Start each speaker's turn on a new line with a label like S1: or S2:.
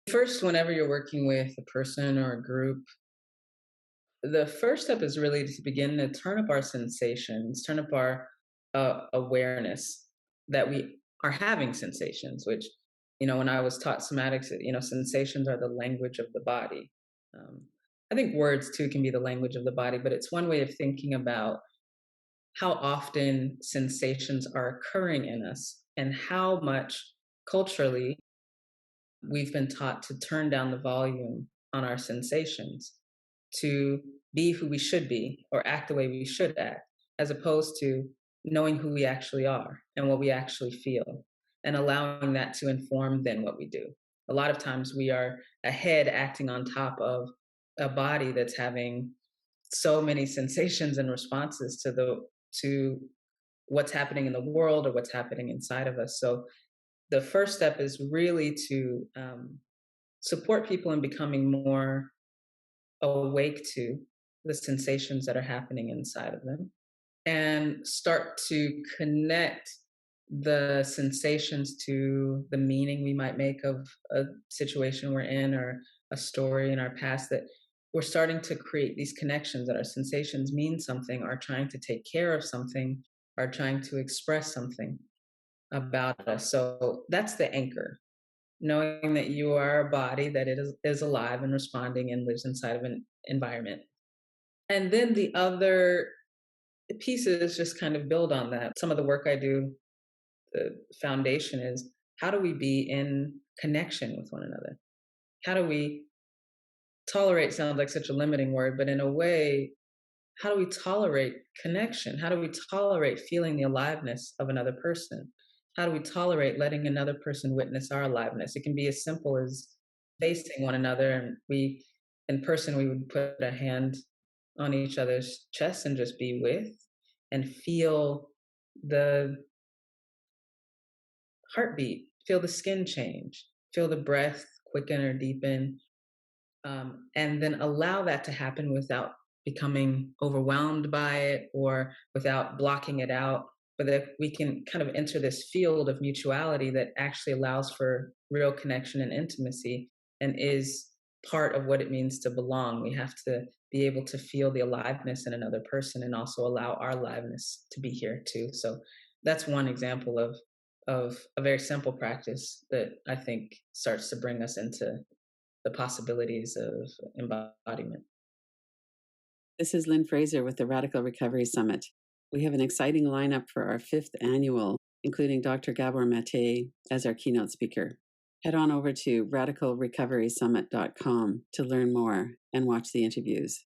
S1: First, whenever you're working with a person or a group, the first step is really to begin to turn up our sensations, turn up our awareness that we are having sensations, which, when I was taught somatics, sensations are the language of the body. Um, I think words too can be the language of the body, but it's one way of thinking about how often sensations are occurring in us and how much culturally we've been taught to turn down the volume on our sensations to be who we should be or act the way we should act, as opposed to knowing who we actually are and what we actually feel and allowing that to inform then what we do. A lot of times we are a head acting on top of a body that's having so many sensations and responses to what's happening in the world or what's happening inside of us. So the first step is really to support people in becoming more awake to the sensations that are happening inside of them and start to connect the sensations to the meaning we might make of a situation we're in or a story in our past, that we're starting to create these connections, that our sensations mean something, are trying to take care of something, are trying to express something about us. So that's the anchor, knowing that you are a body that is alive and responding and lives inside of an environment. And then the other pieces just kind of build on that. Some of the work I do, the foundation is, how do we be in connection with one another? How do we tolerate? Sounds like such a limiting word, but in a way, how do we tolerate connection? How do we tolerate feeling the aliveness of another person? How do we tolerate letting another person witness our aliveness? It can be as simple as facing one another, and in person, we would put a hand on each other's chest and just be with and feel the heartbeat, feel the skin change, feel the breath quicken or deepen, and then allow that to happen without becoming overwhelmed by it or without blocking it out, but that we can kind of enter this field of mutuality that actually allows for real connection and intimacy and is part of what it means to belong. We have to be able to feel the aliveness in another person and also allow our aliveness to be here too. So that's one example of a very simple practice that I think starts to bring us into the possibilities of embodiment.
S2: This is Lynn Fraser with the Radical Recovery Summit. We have an exciting lineup for our 5th annual, including Dr. Gabor Mate as our keynote speaker. Head on over to radicalrecoverysummit.com to learn more and watch the interviews.